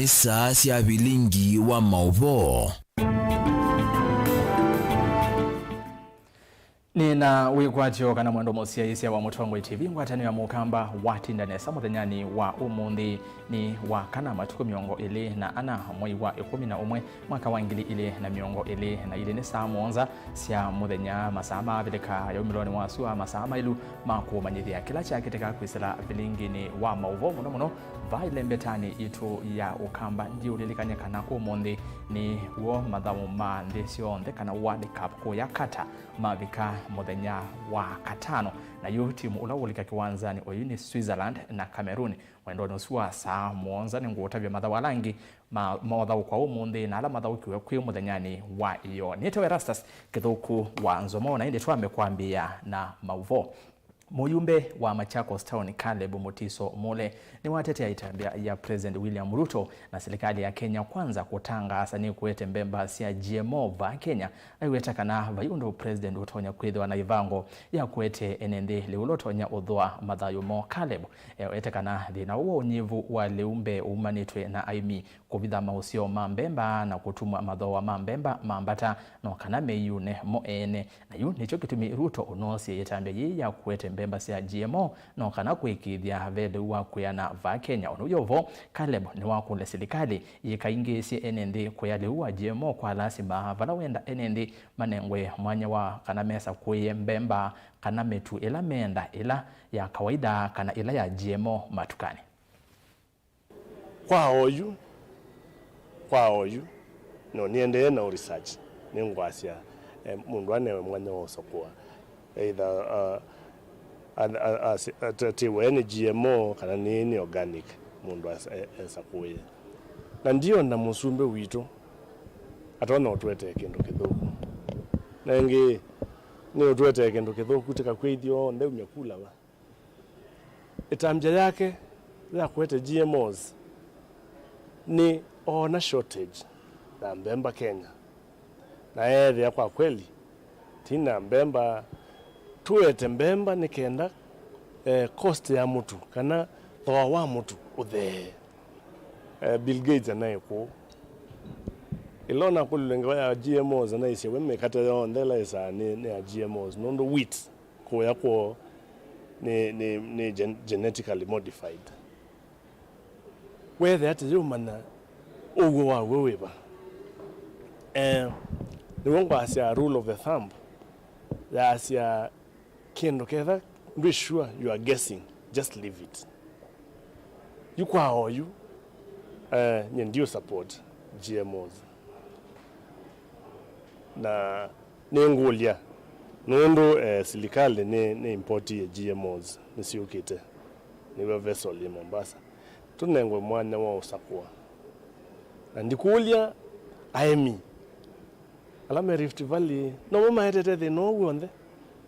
Isa cia Vilingi Wa Mauvoo. Nina wikwatyo kana mwendo mosia isia wa Mutongwe TV ngwatano ya mukamba watindanesa muthenyani wa umundi ni wa kana matuko miongo ili na ana mwei wa 11 mwaka wa 2022 ni saa monza sia muthenya masama vileka ya umiloni wa sua masama ilu maku manyithia kila cha kiteka kwisila Vilingi Wa Mauvoo muno vaile mbetani itu ya ukamba ndi ulilikanya kana umundi ni wo mathamu ma ndesio kana World Cup ko ya kata mavika muthenya wa katano na yo timu ulawulika kiwanzani oyuni Switzerland na Cameroon wendo nusua saa monza ni ngota vya mathawu alangi mathawu kwa umundi na ala mathawu kiwe kwi muthenyani wa iyo nito ERASTUS kithuku wa NZOMO na indi twamekwambia na Mauvoo. Muyumbe wa Machakos Town Caleb Mutiso Mule ni watetea itambia ya President William Ruto na serikali ya Kenya kwanza kutanga asani kuwete mbemba sia GMO va Kenya aiweta kana vayundo President utonya kwithwa na ivango ya kuwete enende liulotonya udhwa mathayumo Caleb aiweta kana thina uo unyivu wa leumbe umanitwe na aimi kuvitha mausio mambemba na kutuma mathoa mambemba mambata no kana meyune moene na yu nicho kitumi Ruto unosi itambia ya kuwete mbemba sia GMO no kana kwikithia vede wa kuyana va Kenya onuyovo Caleb ni wakule serikali yikaingisi enende kuyale wa GMO kwa lasima vala wenda enende manengwe mwanya wa kana mesa kuye mbemba kana metu ila menda ila ya kawaida kana ila ya GMO matukani kwa oyu no niende na research ningwasia mundu anewe mwanya wa sokwa either atiwe GMO kana ni organic mundu asakuye na ndio na musumbe wito atona otwete kindu kithuku nengi ni otwete kindu kithuku tika kwithio nde umekula ba itambia yake ya kuwete GMOs ni ona shortage na mbemba Kenya na area kwa kweli tina mbemba tuwete mbemba nikenda cost ya mutu kana thoa wa mutu uthe Bill Gates anayeko ilona kululenga ya GMOs anaisi weme kata yondela isa ni ya GMOs nondo wheat ko yako ni genetically modified where that humana ogo wa weweba ni wongo asia rule of the thumb ya asia kendo ketha be sure you are guessing, just leave it. You kwa oyu ndio support GMOs na nengulia nondo serikali ne import ya GMOs nisiukite niwe vessel ya Mombasa tunengwe mwana wa usakwa na ndikulia aemi alama Rift Valley no mama hetete the no wonde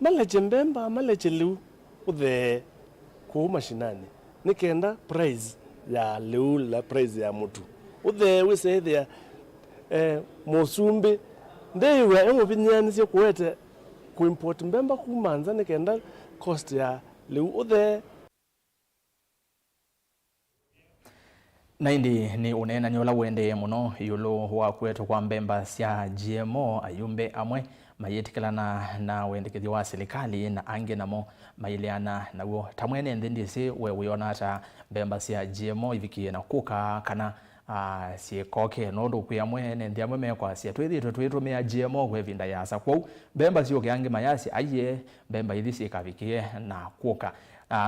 maleche mbemba maleche liu uthe ku mashinani nikenda price ya liu la price ya mutu uthe wise thea musumbi ndewe emubinyani sio kuwete ku import mbemba kumanza nikenda cost ya liu uthe na indi ni unena nyola wende muno yulo wa kwetu kwa mbemba sia GMO ayumbe amwe mayetikilana na wendekethi wa serikali na ange namo mailiana nawo tamwene ndindisi we yonata mbemba sia GMO ivikie na kuka kana sie koke nondo kuyamwe ndiamwe mekwa sia twithu me GMO kwevinda yasa kwa mbemba sio kyange mayasi aye mbemba ithisi kavikie na kuka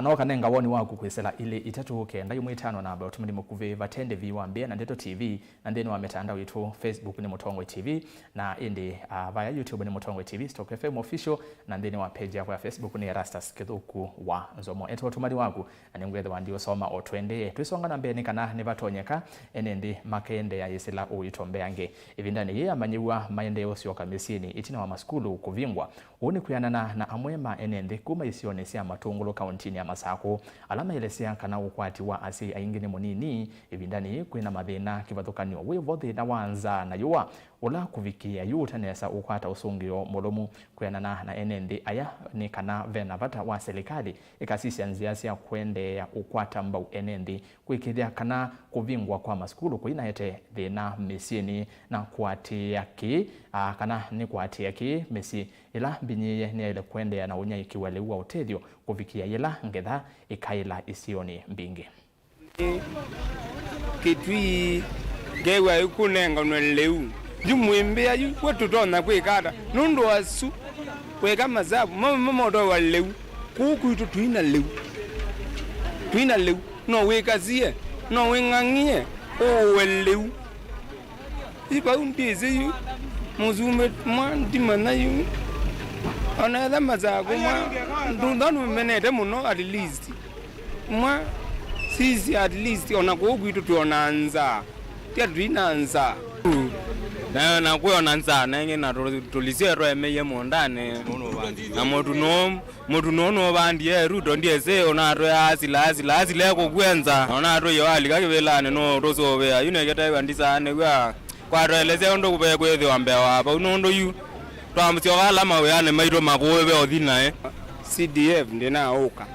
no kanenga woni waku kwisela ile itatu kenda yumwe itano na aba utumini mukuve vatende viwambia na Ndeto TV na ndeni wa mitandao yetu Facebook ni Mutongwe TV na indi via YouTube ni Mutongwe TV Stock FM official na ndeni wa page ya Facebook ni ERASTUS kithuku wa NZOMO eto utumani waku na ngwethe wandio soma otwende twisonga na mbeni kana ne vatonyeka enendi makende ya yesela uitombeange ivindani ye amanyiwa maende osio kamisini itina wa maskulu kuvingwa uni kuyanana na amwema enendi kuma isione sia Matungulu kaunti ya Masako alama elesia kana ukwati wa asi aingine munini ibindani kwina mathina kivathukanio wivo thina wanza na yuwa ula kuvikia yuta nesa ukwata usungio molomu kuyanana na NND aya ni kana vena vata wa serikali ikasisi nziasia kwende ya ukwata mbau NND kuikithia kana kuvingwa kwa maskulu kuina yete thina misieni na kuatia ki kana ni kuatia ki misi ila binyiye ni ile kwende ya na unya ikiwalewa utethio kuvikia ila ngetha ikaila isioni mbingi kitwi gewa ikunenga no leu jumwembe ayu wetutona kwikata nundu asu kweka mazabu mama ndo wa leu kuku tuina leu no wekazie no wengangie o leu iba undize yu muzume mwandima na yu ona da mazabu ndundanu menete muno at least mwa sisi at least ona kuku tuonanza tia tuinanza na kuona nza nenge na tulizero emeye mondane na modu no bandie rudo ndiese ona ro asila ko kwenza ona ro yo ali kakebelane no rozobe ayune keta bandisane kwa ro eleze ndo kube kwethe wambe wapa unondo yu twamsyo kala mawe ane mairo makobe othina CDF ndena oka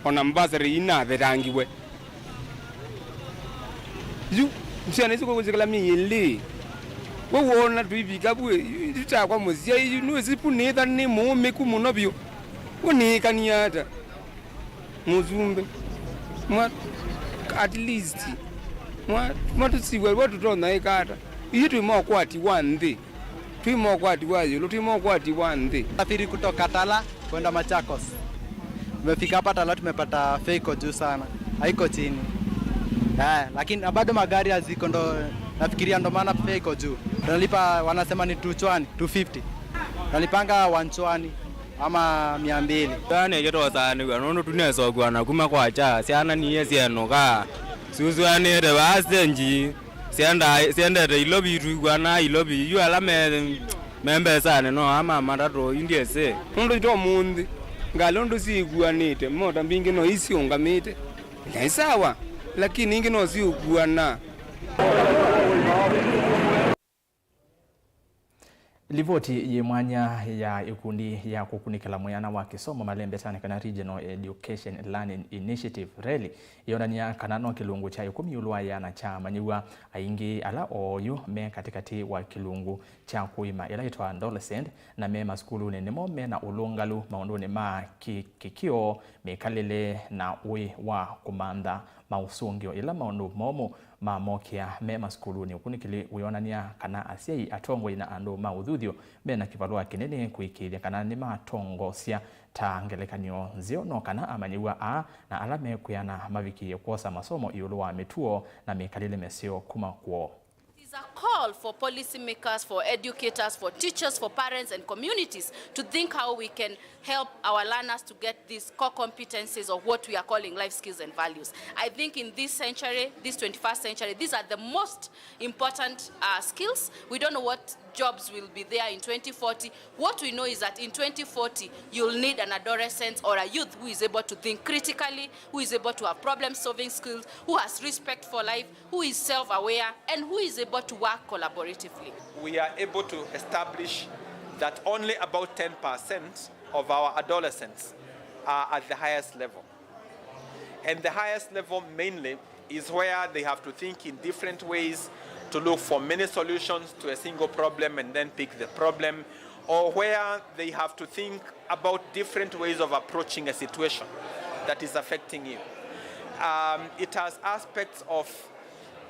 ona mbasari ina verangiwe yu msiane siko kuzikala miyele wona twibika bwe itakwa muzia inu zipunetha ni mume kumunobyo unikaniata muzumbe mwa at least mwa tusiwe watutona ikata yitu mokwati wande twimokwati wayo twimokwati wande safiri kutoka Tala kwenda Machakos. Tumefika hapa Tala tumepata fake juu sana, haiko chini. Lakini bado magari haziko, ndo nafikiria ndo maana fake juu. Tunalipa wanasema ni 250. Tunalipanga 120 ama 200. Tane geto sana nono tuneso kwana kuma kwacha siana niye sieno ka suzu anere basenji sienda de ilobi kwana ilobi yu ala membe sana no ama marato indiese ndo to mundi ngalondo sikuanite moda mbingi no isiongamite ni sawa lakini ingi no sikuana. Livoti ye mwanya ya ikundi ya kukunikala muyana wa kisomo malembe sana kana Regional Education Learning Initiative reli yonania kanano kilungu cha 10 ulwa yana cha manyiwa aingi ala oyu me katikati wa kilungu cha kuima ila itwa adolescent na me maskulu nemo me na ulungalu maondone ma kikio mekalele na we wa kumanda mausungio ila maondo momo mamokia me maskulu ni ukunikili uyonania kana asiai atongo ina ando maudhudio me na kivalua kinene kuikilia kana ni matongo sia taangelekanyo ziono kana amanyiwa na alame kuyana maviki yokosa masomo iuluwa metuo na mekalile mesio kuma kuo. It's a call for policymakers, for educators, for teachers, for parents and communities to think how we can help our learners to get these core competencies of what we are calling life skills and values. I think in this century, this 21st century, these are the most important skills. We don't know what jobs will be there in 2040. What we know is that in 2040, you'll need an adolescent or a youth who is able to think critically, who is able to have problem-solving skills, who has respect for life, who is self-aware, and who is able to work collaboratively. We are able to establish that only about 10% of our adolescents are at the highest level. And the highest level mainly is where they have to think in different ways to look for many solutions to a single problem and then pick the problem, or where they have to think about different ways of approaching a situation that is affecting you. It has aspects of,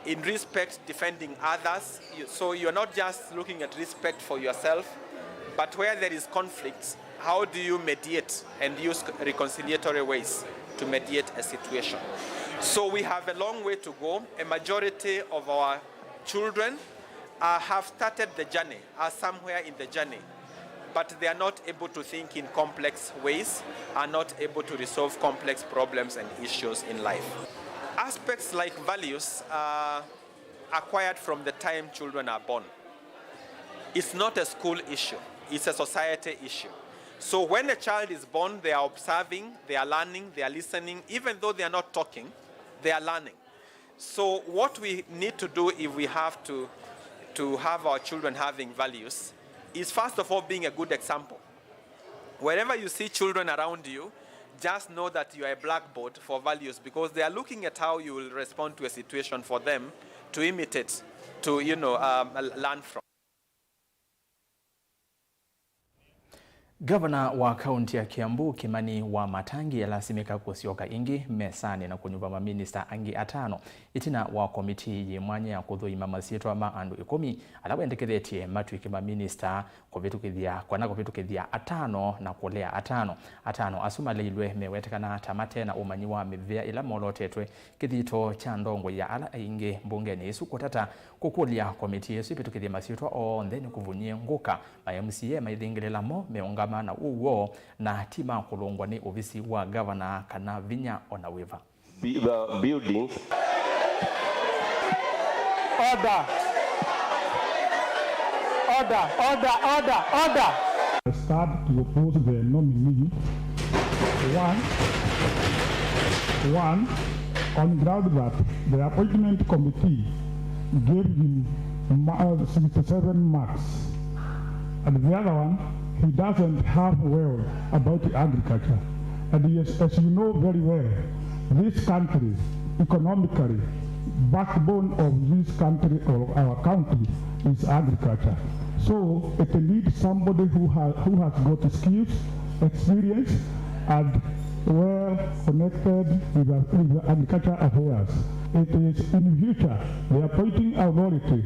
in respect, defending others. So you're not just looking at respect for yourself, but where there is conflict, how do you mediate and use reconciliatory ways to mediate a situation? So we have a long way to go. A majority of our children have started the journey, are somewhere in the journey, but they are not able to think in complex ways, are not able to resolve complex problems and issues in life. Aspects like values are acquired from the time children are born. It's not a school issue, it's a society issue. So when a child is born, they are observing, they are learning, they are listening. Even though they are not talking, they are learning. So what we need to do if we have to to have our children having values is first of all being a good example. Wherever you see children around you, just know that you are a blackboard for values, because they are looking at how you will respond to a situation for them to imitate, to learn from. Gavana wa kaunti ya Kiambu Kimani wa Matangi alasimika kusioka ingi mesani na kunyumba maminista angi 5 itina wa komiti yimwanya ya kuthuima masitwa ma andu 10 alawendekethetie matwike maminista kuvitukithia 5 na kulea 5 asumaleilwe mewetekana tamate na umanyi wa mivea ila molotetwe kithito cha ndongo ya ala aingi mbungeni isukutata kukulia komiti yesu ipitukithia masitwa onthe ni kuvunyie nguka MCA maithingirilamo meunga na uwo na tima kulungwa ni ofisi wa governor kana vinya ona wiva the buildings. Order. I start to oppose the nominee. One, on ground that the appointment committee gave him 67 marks, and the other one, he doesn't have well about agriculture. And yes, as you know very well, this country, economically, backbone of this country or our country is agriculture. So it needs somebody who has got skills, experience, and well connected with the agriculture affairs. It is in future the appointing authority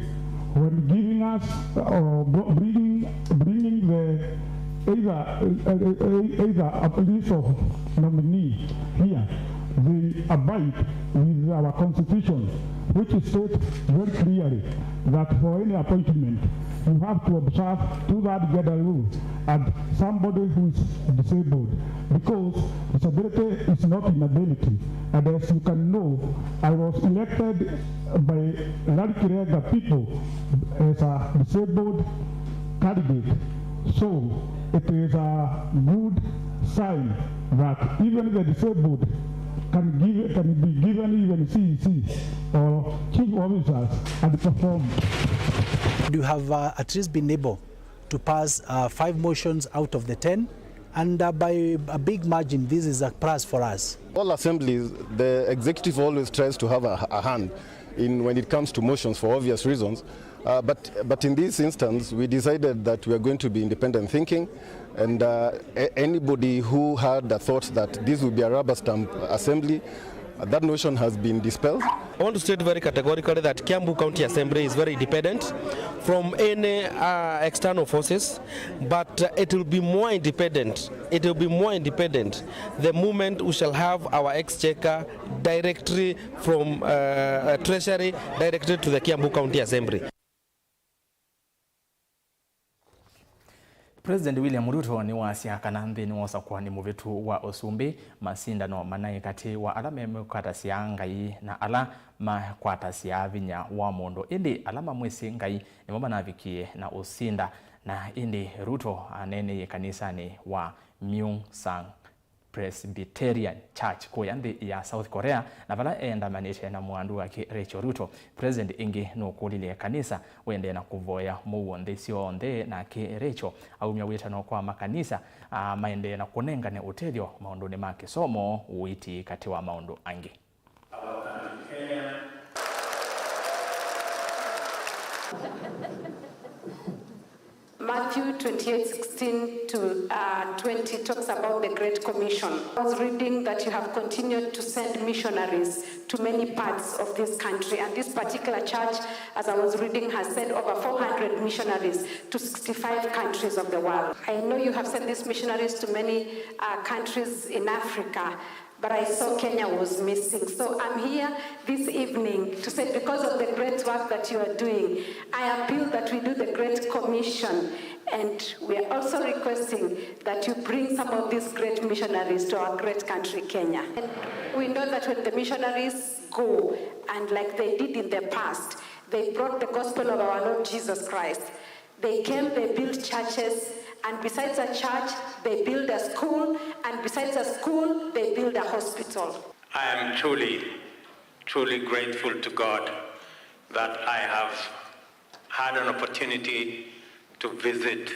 when giving us or bringing the either a list of nominee here, they abide with our constitution, which states very clearly that for any appointment you have to observe 2/3 gender rule and somebody who is disabled, because disability is not inability. And as you can know, I was elected by Larry Kirega people as a disabled candidate. So it is a good sign that even the disabled can be given even CEC or chief officers and perform. You have at least been able to pass 5 motions out of the 10, and by a big margin, this is a plus for us. All assemblies, the executive always tries to have a hand in when it comes to motions for obvious reasons. But in this instance, we decided that we are going to be independent thinking, and anybody who had the thought that this would be a rubber stamp assembly, that notion has been dispelled. I want to state very categorically that Kiambu County Assembly is very independent from any external forces, but it will be more independent. It will be more independent the moment we shall have our exchequer directly from Treasury directly to the Kiambu County Assembly. President William Ruto ni wasia kana nthini wosa kwa ni muvitu wa usumbi masindano manai kati wa ala memukatasia ngai na ala makwatasia vinya wa mondo indi alama mwesi ngai ni mama navikie na usinda na indi Ruto anene kanisani wa Myung Sang Presbyterian Church kuyandi ya South Korea na vala enda manishe na mwandu wake Rachel Ruto. President ingi nukulile kanisa wende na kuvoya muwonde sionde na ke Rachel au myawita no kwa makanisa maende na kunenga ne utelio maunduni make somo uiti katiwa maundu angi. Matthew 28:16 to 20 talks about the Great Commission. I was reading that you have continued to send missionaries to many parts of this country, and this particular church, as I was reading, has sent over 400 missionaries to 65 countries of the world. I know you have sent these missionaries to many countries in Africa, but I saw Kenya was missing. So I'm here this evening to say, because of the great work that you are doing, I appeal that we do the Great Commission, and we are also requesting that you bring some of these great missionaries to our great country, Kenya. And we know that when the missionaries go, and like they did in the past, they brought the gospel of our Lord Jesus Christ. They came, they built churches, and besides a church, they build a school, and besides a school, they build a hospital. I am truly, truly grateful to God that I have had an opportunity to visit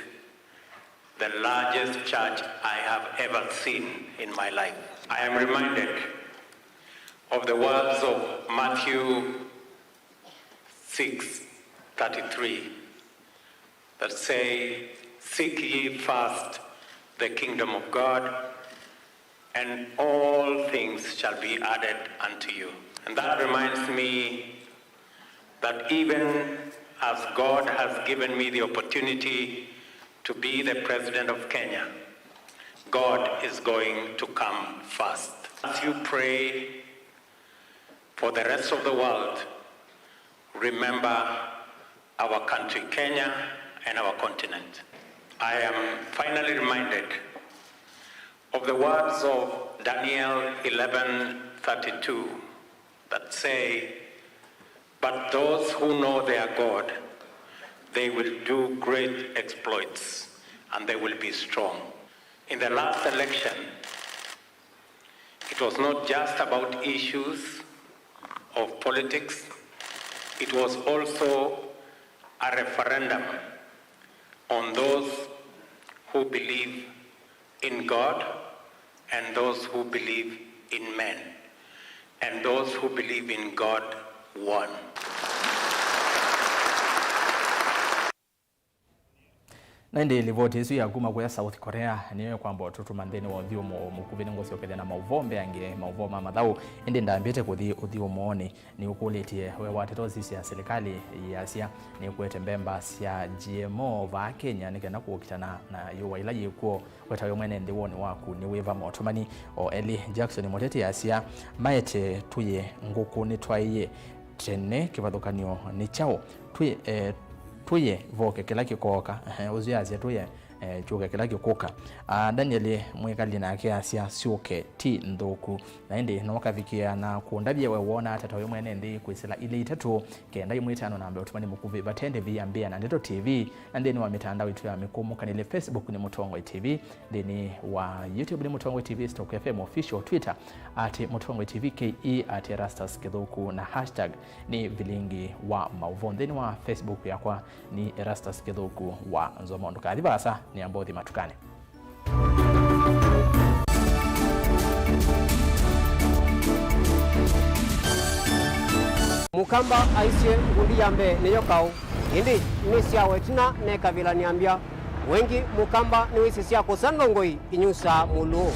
the largest church I have ever seen in my life. I am reminded of the words of Matthew 6:33 that say, "Seek ye first the kingdom of God, and all things shall be added unto you." And that reminds me that even as God has given me the opportunity to be the president of Kenya, God is going to come first. As you pray for the rest of the world, remember our country, Kenya, and our continent. I am finally reminded of the words of Daniel 11:32 that say, "But those who know their God, they will do great exploits, and they will be strong." In the last election, it was not just about issues of politics, it was also a referendum on those who believe in God and those who believe in men. And those who believe in God won. Na ndi livoti isu ya kuma kwa South Korea niyo kwamba tutuma ndeni wa thiomo mukuvini ngosi okethia na mauvombe ange mauvoma mathau indi ndambite kuthi uthiomooni ni ukulitie we watetozi cia serikali ya cia ni kwete mbemba cia GMO va Kenya nikenda kuokitana na yuwa ila yikuo weta yo mwene ndi woni waku ni wiva motumani o Eli Jackson moteti ya cia maete tuye nguku ni twaiye tene kivathukanio ni chao tuye voke kila kikoka uziaze tuye chuka kila kikoka Daniel mwekali na yake asia sioke ti ndoku na indi no kavikia na kuondabye we wona atata we mwene ndi kwisela ile itatu kenda imwitano na ambe utumani mukuvi batende viambia na Ndeto TV na ndeni wa mitandao itu ya mikumu kanile Facebook ni Mutongwe TV, ndeni wa YouTube ni Mutongwe TV, Stock FM official, Twitter @Mutongwe TV KE @ERASTUS Kithuku na hashtag ni Vilingi Wa Mauvoo, ndeni wa Facebook yakwa ni ERASTUS Kithuku wa NZOMO. Ndukadhibasa ni ambothi matukane. Mukamba aisye ngundi yambe niyo kau indi nisia wetina neka vila niambia wengi mukamba ni wisi siya kusandongoi inyusa muluo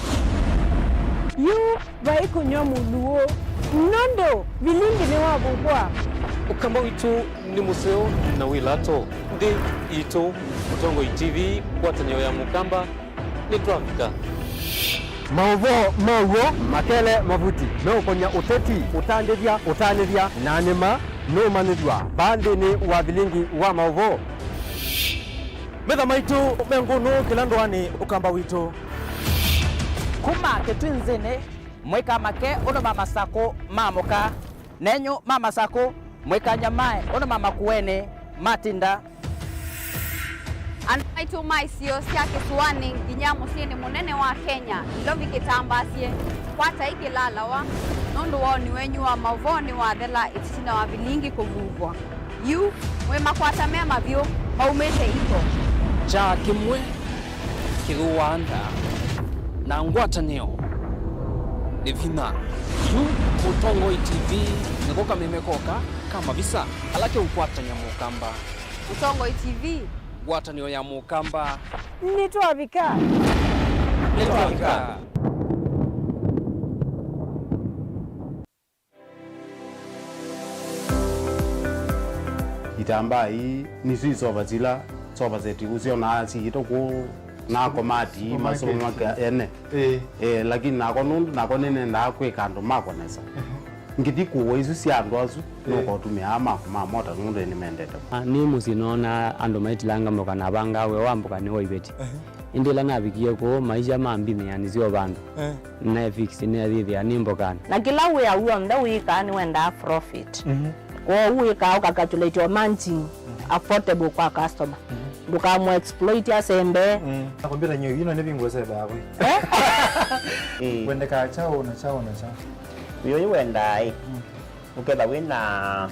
yu vaiku nyo muluo nondo Vilingi ni wabugwa ukamba witu ni museo na wilato ndi ito Mutongwe TV kwatanyo ya mukamba ni trafika Mauvoo makele mavuti no konya uteti utandithia na nima no manithwa bandi ni wa Vilingi wa Mauvoo metha maitu mengunu kila ndwani ukamba witu kuma ketwinzine mweka make ono mama sako mamoka nenyo mama sako mweka nyamae ono mama kuene matinda Anaitu maisio sia kisuani nginyamu sieni munene wa Kenya lovi kitambasie kwata ikilalawa nundu woni wenyu wa Mauvoo ni wathela itina wa Vilingi kuvugwa yu mwe makwata mema vyo maumete iko cha kimwe kiruanda na ngwatanio ni vina yu Mutongwe TV nikoka memekoka kama visa alake ukwatanya mukamba Mutongwe TV ngwatanio ya mukamba nitwavika itamba hii nisu isova zila sova zetu usio na siito ku na komati masomo maka ene lakini nako nundu nako nene ndakwe kando mako nesa ngiti kuwa isu si andu asu noko tumia ama mota nundu ni mendete ni musinona andu maitilanga moka na banga we wambuka ni hoibeti indila nabikie ko maisha mambi meani sio bandu na fix ni athithia ni mbokana na kila we awu mda wika ni wenda profit kwa wika ukakatulate your managing affordable kwa customer bukamu exploit ya sembe nakwambia nyo yino ne bingwese bawe wende ka chao na chao yo wenda uketha wina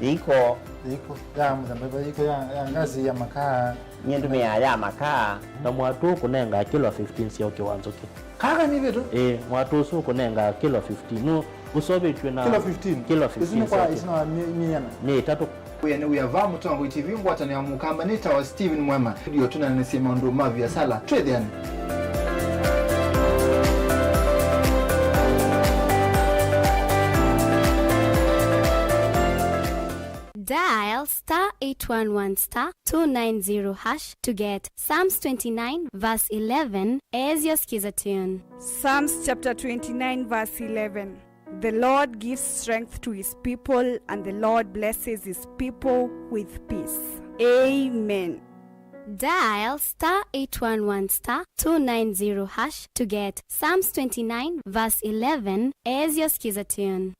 iko iko ya mzamba iko ya ngazi ya makaa nyendu me ya makaa na mwatu kunenga kilo 15 sio kiwanzo ki kaka ni vitu mwatu su kunenga kilo 15 no usobe tuna kilo 15 isino kwa isino minyana ni tatu yani uyava Mutongo TV ngwata ya mukamba nita wa Steven Mwema ndio tunanasema ndo mavi ya sala trade yani Dial *811*290# to get Psalms 29 verse 11 as your skiza tune. Psalms chapter 29 verse 11. The Lord gives strength to his people, and the Lord blesses his people with peace. Amen. Dial *811*290# to get Psalms 29 verse 11 as your skiza tune.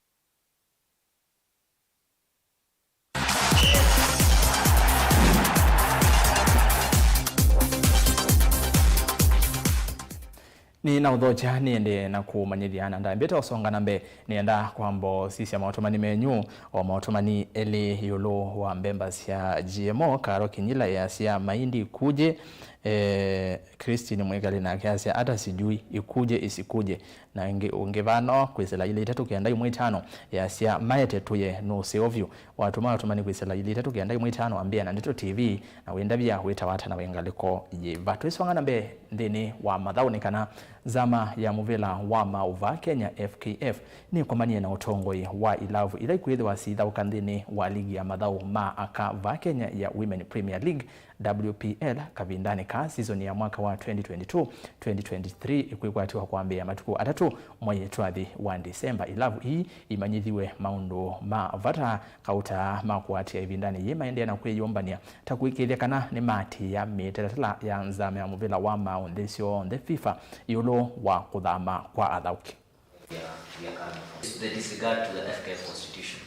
Ni na udhoja niende na kumanyiriana nda mbeta osonga nambe nienda kwambo sisi ya mautomani menyu wa mautomani ele yolo wa members ya GMO karo kinyila ya siya mahindi kuje Christine Mwegali na kiasi hata sijui ikuje isikuje na ungevano kwesela ile itatu kianda imwe tano ya siya maete tuye no seovyu watu mautomani kwesela ile itatu kianda imwe tano ambia na Ndito TV na wenda bia weta wata na wengaliko ye vatu iswanga nambe ndini wa madhaonikana zama ya Muvila wa Mauvoo Kenya FKF ni komanie na utongoi wa ilavu ila ikuwedhe wa sitha ukandhini wa ligi ya madhao ma aka va Kenya ya Women Premier League WPL kavindani ka season ya mwaka wa 2022-2023 ikuikwatiwa kuambia matuku atatu mwenye tuadhi wa Disemba ilavu hii imanyithiwe maundo ma vata kauta makuatia ivindani ye maende na kuyombania takuikithia kana ni mati ya meteratala ya nzame ya Muvila wa Mauvoo ndesio the FIFA yolo wa kudhama kwa adhauki. The disregard to the FKF constitution.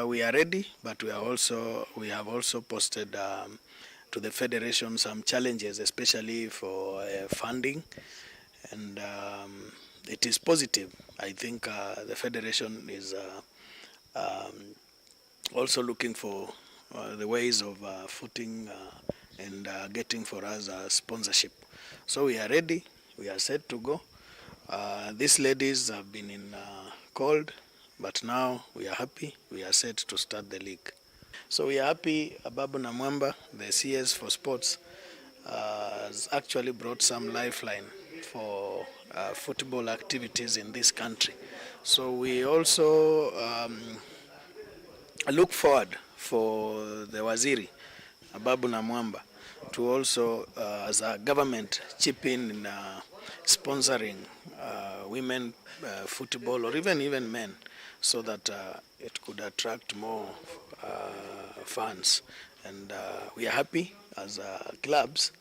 We are ready, but we have also posted to the federation some challenges, especially for funding, and it is positive. I think the federation is also looking for the ways of footing and getting for us a sponsorship. So we are ready. We are set to go. These ladies have been called, but now we are happy. We are set to start the league. So we are happy. Ababu Namwamba, the CS for Sports, has actually brought some lifeline for football activities in this country. So we also look forward for the Waziri, Ababu Namwamba, to also, as a government, chip in sponsoring women football or even men, so that it could attract more fans. And we are happy as clubs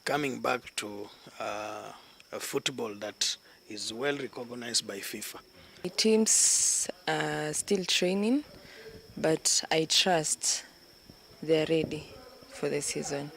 coming back to a football that is well recognized by FIFA. The teams are still training, but I trust they're ready for the season.